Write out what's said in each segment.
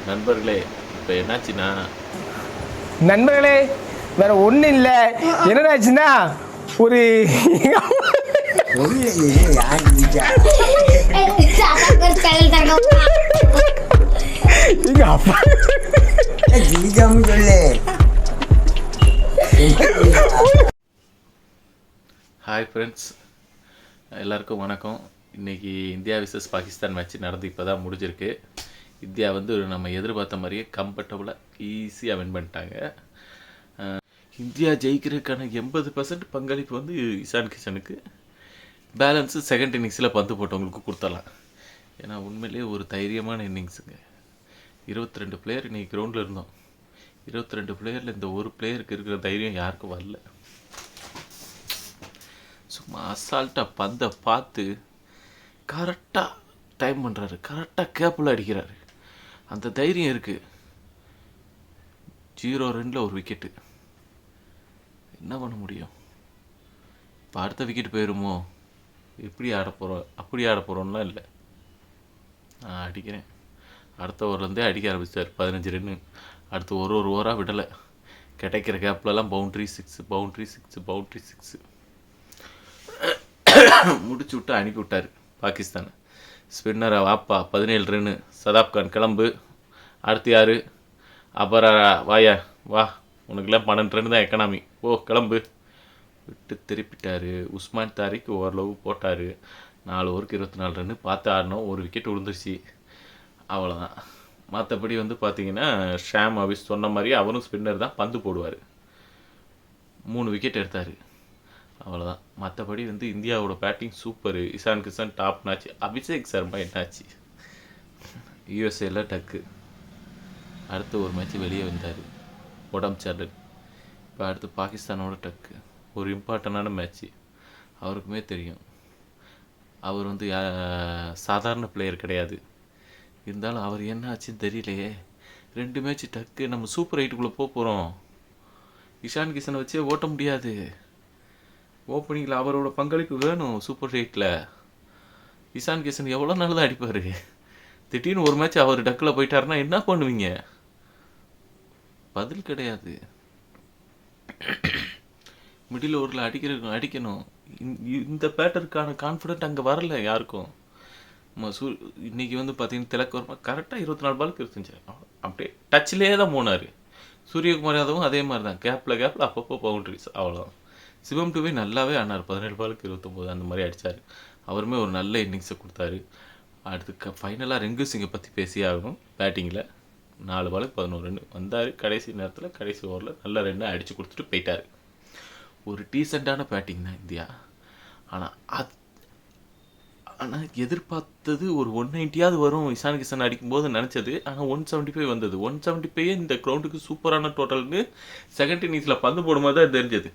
நண்பர்களே, இப்போ என்னாச்சுன்னா நண்பர்களே வேற ஒன்றும் இல்லை. என்னடாச்சுன்னா ஒரு எங்க அப்பா ஹாய் ஃப்ரெண்ட்ஸ், எல்லாருக்கும் வணக்கம். இன்றைக்கி இந்தியா விசஸ் பாகிஸ்தான் மேட்ச் நடந்து இப்போ தான் முடிஞ்சிருக்கு. இந்தியா வந்து நம்ம எதிர்பார்த்த மாதிரியே கம்ஃபர்டபுளாக ஈஸியாக வின் பண்ணிட்டாங்க. இந்தியா ஜெயிக்கிறதுக்கான 80% பங்களிப்பு வந்து இஷான் கிஷனுக்கு, பேலன்ஸு செகண்ட் இன்னிங்ஸில் பந்து போட்டவங்களுக்கு கொடுத்தலாம். ஏன்னா உண்மையிலே ஒரு தைரியமான இன்னிங்ஸுங்க. 22 பிளேயர் இன்றைக்கி கிரவுண்டில் இருந்தோம். 22 பிளேயரில் இந்த ஒரு பிளேயருக்கு இருக்கிற தைரியம் யாருக்கும் வரல. சும்மா அசால்ட்டாக பந்தை பார்த்து கரெக்டாக டைம் பண்ணுறாரு, கரெக்டாக கேப்பில் அடிக்கிறாரு. அந்த தைரியம் இருக்குது. 0-2 ஒரு விக்கெட்டு. என்ன பண்ண முடியும்? இப்போ அடுத்த விக்கெட் போயிடுமோ, எப்படி ஆட போகிறோம், அப்படி ஆட போகிறோம்லாம் இல்லை. நான் அடிக்கிறேன். அடுத்த ஓவர்லேருந்தே அடிக்க ஆரம்பிச்சார். 15 ரன்னு. அடுத்து ஒரு ஓவராக விடலை. கிடைக்கிற கேப்லலாம் பவுண்ட்ரி 6 முடிச்சு விட்டு அனுப்பி விட்டார் பாகிஸ்தான். ஸ்பின்னரை வாப்பா 17 ரன்னு, சதாப் கான் கிளம்பு, அடுத்து யார், அபரா வாயா வா, உனக்குலாம் 12 ரன்னு தான் எக்கனாமி, ஓ கிளம்பு விட்டு திருப்பிட்டார். உஸ்மான் தாரிக் ஓரளவு போட்டார். 4 ஓவருக்கு 24 ரன்னு பார்த்து ஆடணும். ஒரு விக்கெட் விழுந்துருச்சு, அவ்வளோதான். மற்றபடி வந்து பார்த்தீங்கன்னா ஷாம் அபிஸ் சொன்ன மாதிரி அவரும் ஸ்பின்னர் தான், பந்து போடுவார். 3 விக்கெட் எடுத்தார், அவ்வளோதான். மற்றபடி வந்து இந்தியாவோட batting super. Ishan Kishan top நாச்சு. அபிஷேக் சர்மா என்னாச்சு, யூஎஸ்ஏல டக்கு. அடுத்து ஒரு மேட்ச் வெளியே வந்தார், உடம்பு சர்டன். இப்போ அடுத்து பாகிஸ்தானோட டக்கு, ஒரு இம்பார்ட்டண்டான மேட்ச்சு. அவருக்குமே தெரியும் அவர் வந்து சாதாரண பிளேயர் கிடையாது. இருந்தாலும் அவர் என்ன ஆச்சுன்னு தெரியலையே. 2 மேட்ச் டக்கு. நம்ம சூப்பர் 8க்குள்ளே போகிறோம். இஷான் கிஷனை வச்சே ஓட்ட முடியாது. ஓப்பனிங்கில் அவரோட பங்களிப்பு வேணும். சூப்பர் 8ல் இஷான் கிஷன் எவ்வளோ நாள் தான் அடிப்பார். திடீர்னு ஒரு மேட்ச் அவர் டக்கில் போயிட்டாருன்னா என்ன பண்ணுவீங்க? பதில் கிடையாது. மிடில் ஓவரில் அடிக்கணும். இந்த பேட்டருக்கான கான்ஃபிடென்ட் அங்கே வரல யாருக்கும். இன்னைக்கு வந்து பார்த்தீங்கன்னா திலக் வர்மா கரெக்டாக 24 பாலுக்கு இருந்துச்சு. அப்படியே டச்சிலே தான் போனார். சூரியகுமார் யாதவும் அதே மாதிரி தான், கேப்பில் அப்பப்போ பவுண்ட்ரிஸ், அவ்வளோதான். சிவம் டுவே நல்லாவே ஆனார். 17 பாலுக்கு 29 அந்த மாதிரி அடித்தார். அவருமே ஒரு நல்ல இன்னிங்ஸை கொடுத்தாரு. அடுத்து ஃபைனலாக ரெங்கு சிங்கை பற்றி பேசியே ஆகணும். பேட்டிங்கில் 4 பாலுக்கு 11 ரன் வந்தார். கடைசி நேரத்தில் கடைசி ஓவரில் நல்ல ரன்னை அடித்து கொடுத்துட்டு போயிட்டார். ஒரு டீசெண்டான பேட்டிங் தான் இந்தியா. ஆனால் எதிர்பார்த்தது ஒரு 190யாவது வரும் இஷான் கிஷன் அடிக்கும்போது நினச்சது. ஆனால் 175 வந்தது. 175 இந்த கிரவுண்டுக்கு சூப்பரான டோட்டல்னு செகண்ட் இன்னிங்ஸில் பந்து போடும்போது தான் தெரிஞ்சது.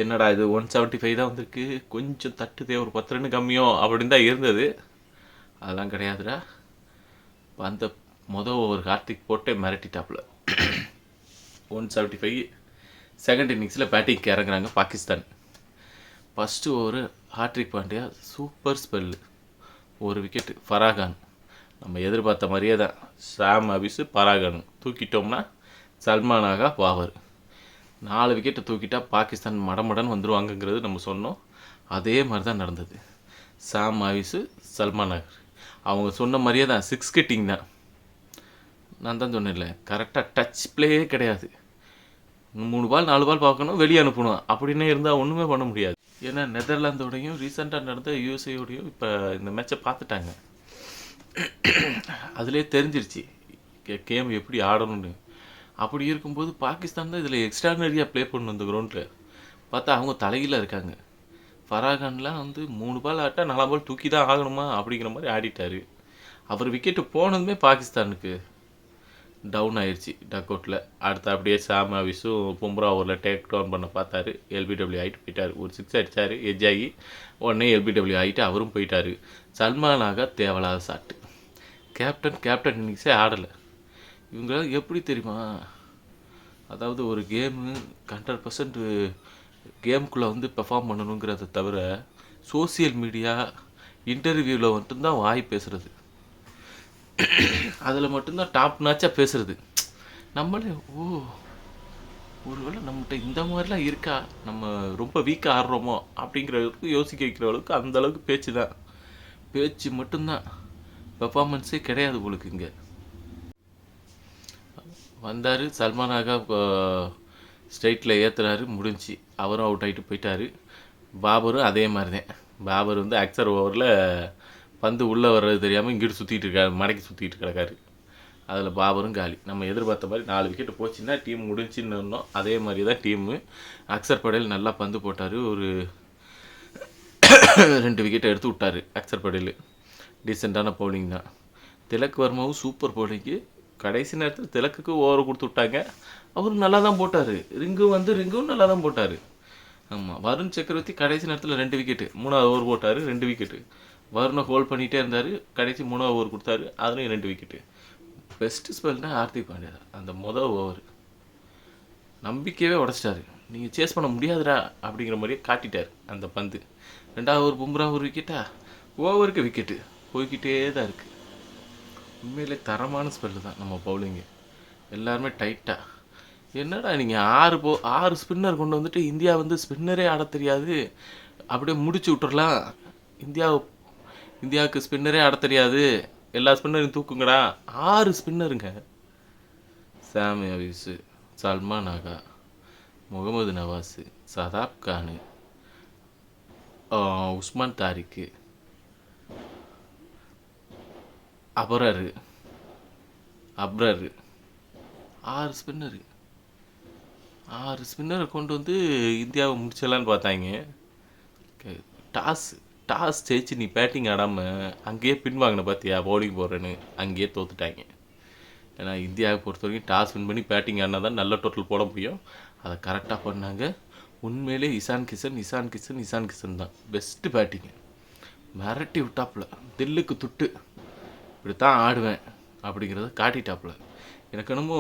என்னடா இது 175 தான் வந்திருக்கு, கொஞ்சம் தட்டுதே, ஒரு 10 ரன் கம்மியோ அப்படின்னு தான் இருந்தது. அதெல்லாம் கிடையாதுடா. அந்த ஒரு ஹார்ட்ரிக் போட்டே மிரட்டிட்டாப்புல. 175. செகண்ட் இன்னிங்ஸில் பேட்டிங்க்கு இறங்குறாங்க Pakistan. First over hat-trick Pandya super spell, ஒரு விக்கெட்டு. ஃபராகான் நம்ம எதிர்பார்த்த மாதிரியே தான். ஷாம் அபிஸு ஃபராகான் தூக்கிட்டோம்னா சல்மான் ஆகா பாவர். 4 விக்கெட்டை தூக்கிட்டா பாகிஸ்தான் மடமடன் வந்துடுவாங்கங்கிறது நம்ம சொன்னோம். அதே மாதிரி தான் நடந்தது. ஷாம் அபிஸு சல்மான் ஆகர் அவங்க சொன்ன மாதிரியே தான். 6 கிட்டிங் தான். நான் தான் சொன்னேன்ல, கரெக்டாக டச் பிளேயே கிடையாது. 3 பால் 4 பால் பார்க்கணும், வெளியே அனுப்பணும் அப்படின்னு இருந்தால் ஒன்றுமே பண்ண முடியாது. ஏன்னா நெதர்லாந்தோடையும் ரீசெண்டாக நடந்த யூஎஸ்ஏயோடையும் இப்போ இந்த மேட்சை பார்த்துட்டாங்க. அதிலே தெரிஞ்சிருச்சு கேம் எப்படி ஆடணும்னு. அப்படி இருக்கும்போது பாகிஸ்தான் தான் இதில் எக்ஸ்ட்ரானரியாக ப்ளே பண்ணணும். இந்த கிரவுண்டில் பார்த்தா அவங்க தலையில் இருக்காங்க. ஃபராகான்லாம் வந்து 3 பால் ஆட்டா 4 பால் தூக்கி தான் ஆகணுமா அப்படிங்கிற மாதிரி ஆடிட்டார். அவர் விக்கெட்டு போனதுமே பாகிஸ்தானுக்கு டவுன் ஆயிடுச்சு டக் அவுட்டில். அடுத்து அப்படியே ஷாம் அபிஸும் பும்ரா ஓவரில் டேக் டவுன் பண்ண பார்த்தாரு. எல்பிடபிள்யூ ஆகிட்டு போயிட்டார். ஒரு 6 அடித்தார், எட்ஜ் ஆகி உடனே எல்பிடபிள்யூ ஆகிட்டு அவரும் போயிட்டார். சல்மானாக தேவையில்லாத ஷாட்டு. கேப்டன் இன்னிங்ஸே ஆடலை. இவங்க எப்படி தெரியுமா, அதாவது ஒரு கேமு 100% கேமுக்குள்ளே வந்து பெர்ஃபார்ம் பண்ணணுங்கிறத தவிர சோசியல் மீடியா இன்டர்வியூவில் மட்டும்தான் வாய் பேசுகிறது. அதில் மட்டும்தான் டாப் நாச்சாக பேசுகிறது. நம்மளே ஒருவேளை நம்மகிட்ட இந்த மாதிரிலாம் இருக்கா, நம்ம ரொம்ப வீக்காக ஆடுறோமோ அப்படிங்கிற அளவுக்கு யோசிக்க வைக்கிற அளவுக்கு அந்தளவுக்கு பேச்சு மட்டும்தான், பெர்ஃபார்மன்ஸே கிடையாது உங்களுக்கு. இங்கே வந்தார் சல்மான் ஆகா, ஸ்ட்ரைட்டில் ஏற்றுறாரு, முடிஞ்சு அவரும் அவுட் ஆகிட்டு போயிட்டார். பாபரும் அதே மாதிரி தான். பாபர் வந்து அக்சர் ஓவரில் பந்து உள்ளே வர்றது தெரியாமல் இங்கிட்டு சுற்றிட்டு இருக்காரு, மடக்கி சுற்றிட்டு கிடக்காரு. அதில் பாபரும் காலி. நம்ம எதிர்பார்த்த மாதிரி 4 விக்கெட்டு போச்சுன்னா டீம் முடிஞ்சுன்னு இருந்தோம். அதே மாதிரி தான் டீமு. அக்சர் படேல் நல்லா பந்து போட்டார், ஒரு 2 விக்கெட்டை எடுத்து விட்டார் அக்சர் படேல். டீசெண்டான பவுலிங் தான். திலக் வர்மாவும் சூப்பர் பவுலிங்கு. கடைசி நேரத்தில் திலக்குக்கு ஓவர் கொடுத்து விட்டாங்க, அவரும் நல்லா தான் போட்டார். ரிங்கும் நல்லா தான் போட்டார். ஆமாம், வருண் சக்கரவர்த்தி கடைசி நேரத்தில் 2 விக்கெட்டு, 3வது ஓவர் போட்டார், 2 விக்கெட்டு. வருணை ஹோல்ட் பண்ணிகிட்டே இருந்தார், கடைசி 3வது ஓவர் கொடுத்தாரு, அதுலேயும் 2 விக்கெட்டு. பெஸ்ட்டு ஸ்பெல்னால் ஹார்திக் பாண்டியா தான். அந்த ஓவர் நம்பிக்கையவே உடச்சிட்டாரு. நீங்கள் சேஸ் பண்ண முடியாதுடா அப்படிங்கிற மாதிரியே காட்டிட்டார் அந்த பந்து. 2வது ஓவர் பும்ரா ஒரு விக்கெட்டா, ஓவருக்கு விக்கெட்டு போய்கிட்டே தான் இருக்குது. உண்மையிலே தரமான ஸ்பெல்லு தான் நம்ம பவுலிங்கு. எல்லாருமே டைட்டாக, என்னடா நீங்கள் 6 ஸ்பின்னர் கொண்டு வந்துட்டு இந்தியா வந்து ஸ்பின்னரே ஆட தெரியாது, அப்படியே முடிச்சு விட்டுறலாம், இந்தியாவுக்கு ஸ்பின்னரே ஆட தெரியாது, எல்லா ஸ்பின்னரையும் தூக்குங்கடா. 6 ஸ்பின்னருங்க. சாம் ஹாரிஸு, சல்மான் ஆகா, முகமது நவாஸு, சதாப் கானு, உஸ்மான் தாரிக்கு, அப்ரரு 6 ஸ்பின்னரை கொண்டு வந்து இந்தியாவை முடிச்சிடலான்னு பார்த்தாங்க. டாஸ் ஜெயிச்சு நீ பேட்டிங் ஆடாமல் அங்கேயே பின்வாங்கின பார்த்தியா, பவுலிங் போடுறேன்னு, அங்கேயே தோத்துட்டாங்க. ஏன்னா இந்தியாவை பொறுத்த வரைக்கும் டாஸ் வின் பண்ணி பேட்டிங் ஆடினா தான் நல்ல டோட்டல் போட முடியும். அதை கரெக்டாக பண்ணாங்க. உண்மையிலே இசான் கிஷன் தான் பெஸ்ட்டு பேட்டிங்கு. மிரட்டி விட்டாப்புல, தில்லுக்கு துட்டு, இப்படித்தான் ஆடுவேன் அப்படிங்கிறத காட்டிட்டாப்புல. எனக்கு என்னமோ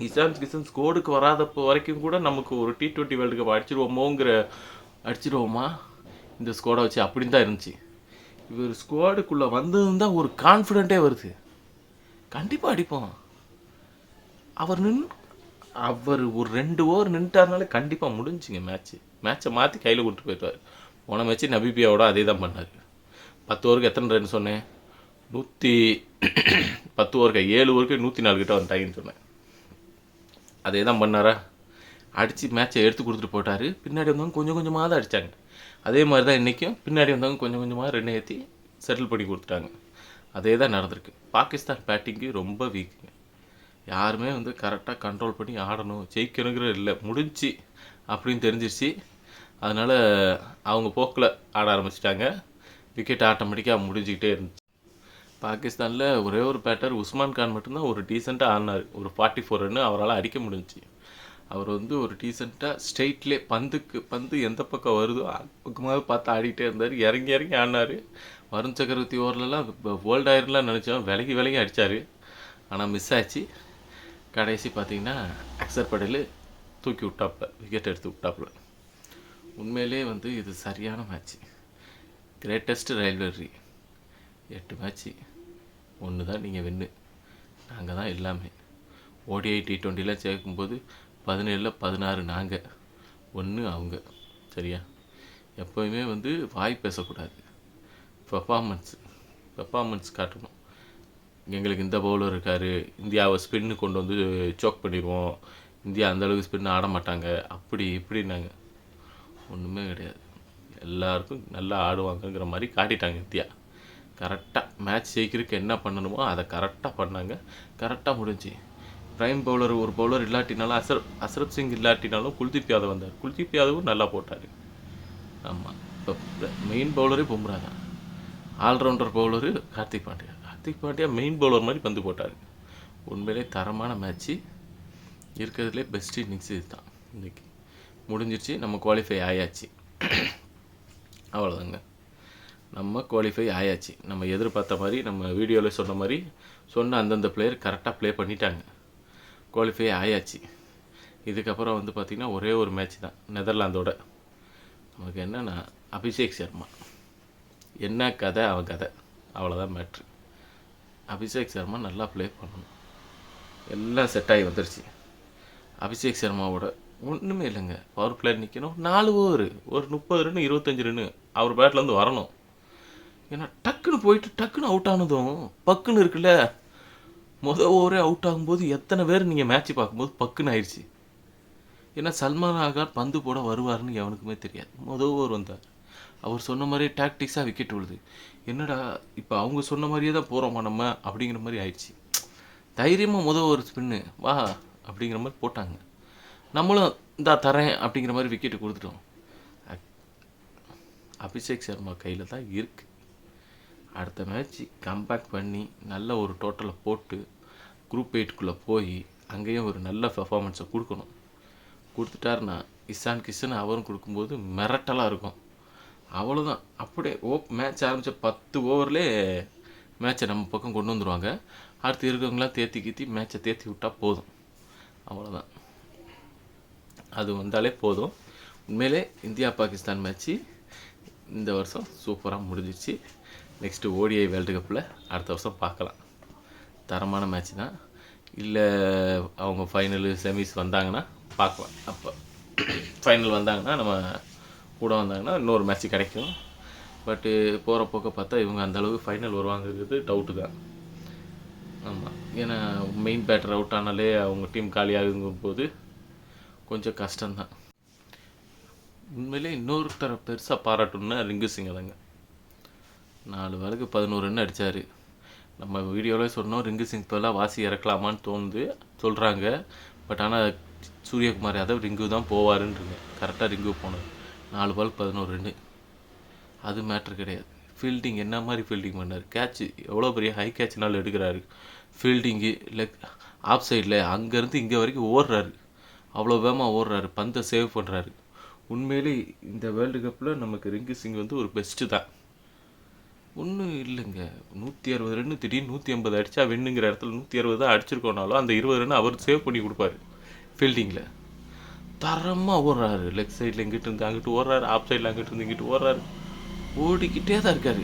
இசான் கிஷன் ஸ்கோடுக்கு வராதப்போ வரைக்கும் கூட நமக்கு ஒரு T20 வேர்ல்டு கப் அடிச்சிருவோமா இந்த ஸ்குவாடை வச்சு அப்படின்னு தான் இருந்துச்சு. இவர் ஸ்குவாடுக்குள்ளே வந்ததுன்னு தான் ஒரு கான்ஃபிடென்ட்டே வருது, கண்டிப்பாக அடிப்போம். அவர் ஒரு 2 ஓவர் நின்றுட்டாருனாலே கண்டிப்பாக முடிஞ்சுங்க மேட்ச்சை மாற்றி கையில் கொடுத்து போயிடுவார். போன மேட்ச்சு நபிபியாவோட அதே தான் பண்ணார். 10 ஓவருக்கு எத்தனை ரன் சொன்னேன், 10 ஓவருக்கு 7 ஓவருக்கு 104 கிட்ட வந்துட்டாங்கன்னு சொன்னேன். அதே தான் பண்ணாரா, அடித்து மேட்ச்சை எடுத்து கொடுத்துட்டு போட்டார். பின்னாடி வந்தவங்க கொஞ்சம் கொஞ்சமாக தான் அடித்தாங்க. அதே மாதிரி தான் இன்றைக்கும் பின்னாடி வந்தவங்க கொஞ்சம் கொஞ்சமாக ரன் ஏற்றி செட்டில் பண்ணி கொடுத்துட்டாங்க. அதே தான் நடந்திருக்கு. பாகிஸ்தான் பேட்டிங்கு ரொம்ப வீக்குங்க. யாருமே வந்து கரெக்டாக கண்ட்ரோல் பண்ணி ஆடணும், ஜெயிக்கணுங்கிற இல்லை, முடிஞ்சு அப்படின்னு தெரிஞ்சிருச்சு. அதனால் அவங்க போக்கில் ஆட ஆரம்பிச்சிட்டாங்க. விக்கெட் ஆட்டோமேட்டிக்காக முடிஞ்சிக்கிட்டே இருந்துச்சு. பாகிஸ்தானில் ஒரே ஒரு பேட்டர் உஸ்மான் கான் மட்டும்தான் ஒரு டீசெண்டாக ஆடினார், ஒரு 44 ரன்னு அவரால் அடிக்க முடிஞ்சிச்சு. அவர் வந்து ஒரு டீசெண்டாக ஸ்ட்ரெயிட்லேயே பந்து எந்த பக்கம் வருதோ அந்த பக்கமாக பார்த்து ஆடிக்கிட்டே இருந்தார், இறங்கி ஆடினார். வருண் சக்கரவர்த்தி ஓவர்லலாம் வேர்ல்டு ஆயிரம்லாம் நினச்சோம், விலகி அடித்தார், ஆனால் மிஸ் ஆச்சு. கடைசி பார்த்திங்கன்னா அக்சர் படேல் தூக்கி விட்டாப்புல, விக்கெட் எடுத்து விட்டாப்புல. உண்மையிலே வந்து இது சரியான மேட்ச்சு, கிரேட்டஸ்ட் ரைவலரி. 8 மேட்ச்சு 1 தான் நீங்கள் வின்னு, நாங்கள் தான் எல்லாமே. ODI T20 சேர்க்கும்போது 17ல் 16 நாங்கள், 1 அவங்க. சரியா? எப்போயுமே வந்து வாய் பேசக்கூடாது, பெர்ஃபார்மன்ஸ் காட்டணும். எங்களுக்கு இந்த பவுலர் இருக்கார், இந்தியாவை ஸ்பின்னு கொண்டு வந்து சோக் பண்ணிடுவோம், இந்தியா அந்தளவுக்கு ஸ்பின் ஆட மாட்டாங்க, அப்படி இப்படின்னாங்க. ஒன்றுமே கிடையாது, எல்லாருக்கும் நல்லா ஆடுவாங்கங்கிற மாதிரி காட்டிட்டாங்க இந்தியா. கரெக்டாக மேட்ச் ஜெயிக்கிறதுக்கு என்ன பண்ணணுமோ அதை கரெக்டாக பண்ணாங்க, கரெக்டாக முடிஞ்சு. ப்ரைம் ஒரு பவுலர் இல்லாட்டினாலும் அசரப் சிங் இல்லாட்டினாலும் குல்தீப் யாதவ் வந்தார், குல்தீப் யாதவும் நல்லா போட்டார். ஆமாம், இப்போ மெயின் பவுலரே பும்ரா தான், all rounder bowler Hardik Pandya main bowler மாதிரி பந்து போட்டார். உண்மையிலே தரமான மேட்ச்சு, இருக்கிறதுலே பெஸ்ட் இன்னிங்ஸ் இது தான். இன்றைக்கி முடிஞ்சிருச்சு, நம்ம குவாலிஃபை ஆயாச்சு, அவ்வளோதாங்க. நம்ம குவாலிஃபை ஆயாச்சு. நம்ம எதிர்பார்த்த மாதிரி, நம்ம வீடியோவில் சொன்ன மாதிரி அந்தந்த பிளேயர் கரெக்டாக ப்ளே பண்ணிட்டாங்க, குவாலிஃபை ஆயாச்சு. இதுக்கப்புறம் வந்து பார்த்திங்கன்னா ஒரே ஒரு மேட்ச் தான் நெதர்லாந்தோட. நமக்கு என்னென்னா அபிஷேக் சர்மா என்ன கதை, அவன் கதை, அவ்வளோதான் மேட்ரு. அபிஷேக் சர்மா நல்லா ப்ளே பண்ணணும். எல்லாம் செட் ஆகி வந்துருச்சு. அபிஷேக் சர்மாவோட ஒன்றுமே இல்லைங்க. பவர் பிளேயர் நிற்கணும், 4 ஓவர், ஒரு 30 ரன் 25 ரன்னு அவர் பேட்லேருந்து வரணும். ஏன்னா டக்குன்னு போயிட்டு டக்குன்னு அவுட் ஆனதும் பக்குன்னு இருக்குல்ல. ஓவரே அவுட் ஆகும்போது எத்தனை பேர் நீங்கள் மேட்ச் பார்க்கும்போது பக்குன்னு ஆயிடுச்சு. ஏன்னா சல்மான் ஆகார் பந்து போட வருவார்னு எவனுக்குமே தெரியாது. ஓவர் வந்தார், அவர் சொன்ன மாதிரியே டாக்டிக்ஸாக விக்கெட் விழுது. என்னடா இப்போ அவங்க சொன்ன மாதிரியே தான் போகிறோமா நம்ம அப்படிங்கிற மாதிரி ஆயிடுச்சு. தைரியமாக ஒரு ஸ்பின்னு வா அப்படிங்கிற மாதிரி போட்டாங்க. நம்மளும் இந்தா தரேன் அப்படிங்கிற மாதிரி விக்கெட்டு கொடுத்துட்டோம். அபிஷேக் சர்மா கையில் தான் இருக்குது. அடுத்த மேட்ச் கம்பேக் பண்ணி நல்ல ஒரு டோட்டலை போட்டு குரூப் 8க்குள்ளே போய் அங்கேயும் ஒரு நல்ல பெர்ஃபார்மன்ஸை கொடுக்கணும். கொடுத்துட்டாருன்னா இஷான் கிஷன் அவரும் கொடுக்கும்போது மிரட்டலாக இருக்கும். அவ்வளோதான். அப்படியே மேட்ச் ஆரம்பித்த 10 ஓவர்லேயே மேட்சை நம்ம பக்கம் கொண்டு வந்துடுவாங்க. அடுத்து இருக்கவங்களாம் தேத்தி மேட்சை தேத்தி விட்டால் போதும். அவ்வளோதான், அது வந்தாலே போதும். உண்மையிலே இந்தியா பாகிஸ்தான் மேட்ச்சு இந்த வருஷம் சூப்பராக முடிஞ்சிச்சு. நெக்ஸ்ட்டு ODI வேர்ல்டு கப்பில் அடுத்த வருஷம் பார்க்கலாம். தரமான மேட்ச் தான். இல்லை அவங்க ஃபைனலு செமிஸ் வந்தாங்கன்னா பார்க்கலாம். அப்போ ஃபைனல் வந்தாங்கன்னா நம்ம கூட வந்தாங்கன்னா இன்னொரு மேட்ச்சு கிடைக்கும். பட்டு போகிற போக்க பார்த்தா இவங்க அந்தளவுக்கு ஃபைனல் வருவாங்கிறது டவுட்டு தான். ஆமாம், ஏன்னா மெயின் பேட்டர் அவுட் ஆனாலே அவங்க டீம் காலியாகுங்கும் போது கொஞ்சம் கஷ்டம்தான். உண்மையிலே இன்னொருத்தரை பெருசாக பாராட்டணும்னா ரிங்கு சிங்கை தாங்க. 4 பாலுக்கு 11 ரன் அடித்தார். நம்ம வீடியோவில் சொன்னோம் ரிங்கு சிங் பதிலாக வாசி இறக்கலாமான்னு தோணுது சொல்கிறாங்க. பட் ஆனால் சூரியகுமார் யாதவ் ரிங்கு தான் போவாருன்றீங்க. கரெக்டாக ரிங்கு போனார். 4 பாலுக்கு 11 ரன்னு. அது மேட்ரு கிடையாது. ஃபீல்டிங் என்ன மாதிரி ஃபீல்டிங் பண்ணார். கேட்ச்சு எவ்வளோ பெரிய ஹை கேட்ச்னாலும் எடுக்கிறாரு. ஃபீல்டிங்கு லெக் ஆஃப் சைடில் அங்கேருந்து இங்கே வரைக்கும் ஓடுறாரு. அவ்வளோ வேகமாக ஓடுறாரு, பந்தை சேவ் பண்ணுறாரு. உண்மையிலே இந்த வேர்ல்டு கப்பில் நமக்கு ரிங்கு சிங் வந்து ஒரு பெஸ்ட்டு தான். ஒன்றும் இல்லைங்க, 160 ரன்னு திடீர்னு 180 அடித்தா வெண்ணுங்கிற இடத்துல 160 தான் அடிச்சிருக்கோனாலும் அந்த 20 ரன் அவர் சேவ் பண்ணி கொடுப்பாரு. ஃபீல்டிங்கில் தரமாக ஓடுறாரு. லெக் சைடில் இங்கிட்டு இருந்து அங்கிட்டு ஓடுறாரு, ஆஃப் சைடில் அங்கிட்டு இருந்து இங்கிட்டு ஓடுறாரு, ஓடிக்கிட்டே தான் இருக்கார்.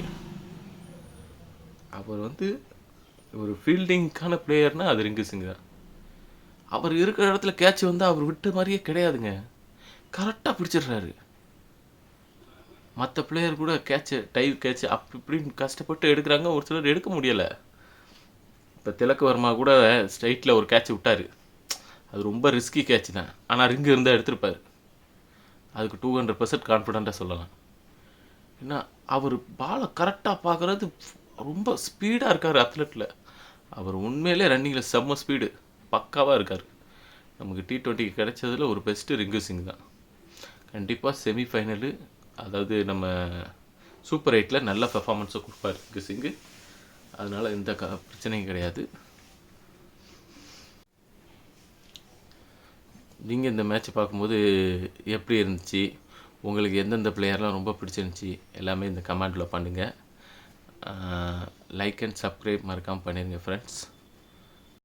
அவர் வந்து ஒரு ஃபீல்டிங்க்கான பிளேயர்னால் அது ரிங்கு சிங் தான். அவர் இருக்கிற இடத்துல கேட்ச் வந்து அவர் விட்ட மாதிரியே கிடையாதுங்க. கரெக்டாக பிடிச்சிடுறாரு. மற்ற பிளேயர் கூட கேட்சு டைவ் கேட்சு அப்படி இப்படின்னு கஷ்டப்பட்டு எடுக்கிறாங்க, ஒரு சிலர் எடுக்க முடியலை. இப்போ திலக் வர்மா கூட ஸ்ட்ரைட்டில் ஒரு கேட்ச் விட்டார். அது ரொம்ப ரிஸ்கி கேட்ச் தான். ஆனால் ரிங்கு இருந்தால் எடுத்திருப்பார். அதுக்கு 200% கான்ஃபிடெண்ட்டாக சொல்லலாம். ஏன்னா அவர் பாலை கரெக்டாக பார்க்குறது ரொம்ப ஸ்பீடாக இருக்கார். அத்லெட்டில் அவர் உண்மையிலே ரன்னிங்கில் செம்ம ஸ்பீடு பக்காவாக இருக்கார். நமக்கு T20 கிடைச்சதில் ஒரு பெஸ்ட்டு ரிங்கு சிங் தான். கண்டிப்பாக செமிஃபைனலு, அதாவது நம்ம சூப்பர் 8ல் நல்ல பெர்ஃபார்மன்ஸை கொடுப்பார் ரிங்கு சிங்கு. அதனால் எந்த பிரச்சனையும் கிடையாது. நீங்கள் இந்த மேட்ச்சை பார்க்கும்போது எப்படி இருந்துச்சு, உங்களுக்கு எந்தெந்த பிளேயர்லாம் ரொம்ப பிடிச்சிருந்துச்சி எல்லாமே இந்த கமெண்டில் பண்ணுங்கள். லைக் அண்ட் சப்ஸ்கிரைப் மறக்காமல் பண்ணிடுங்க ஃப்ரெண்ட்ஸ்.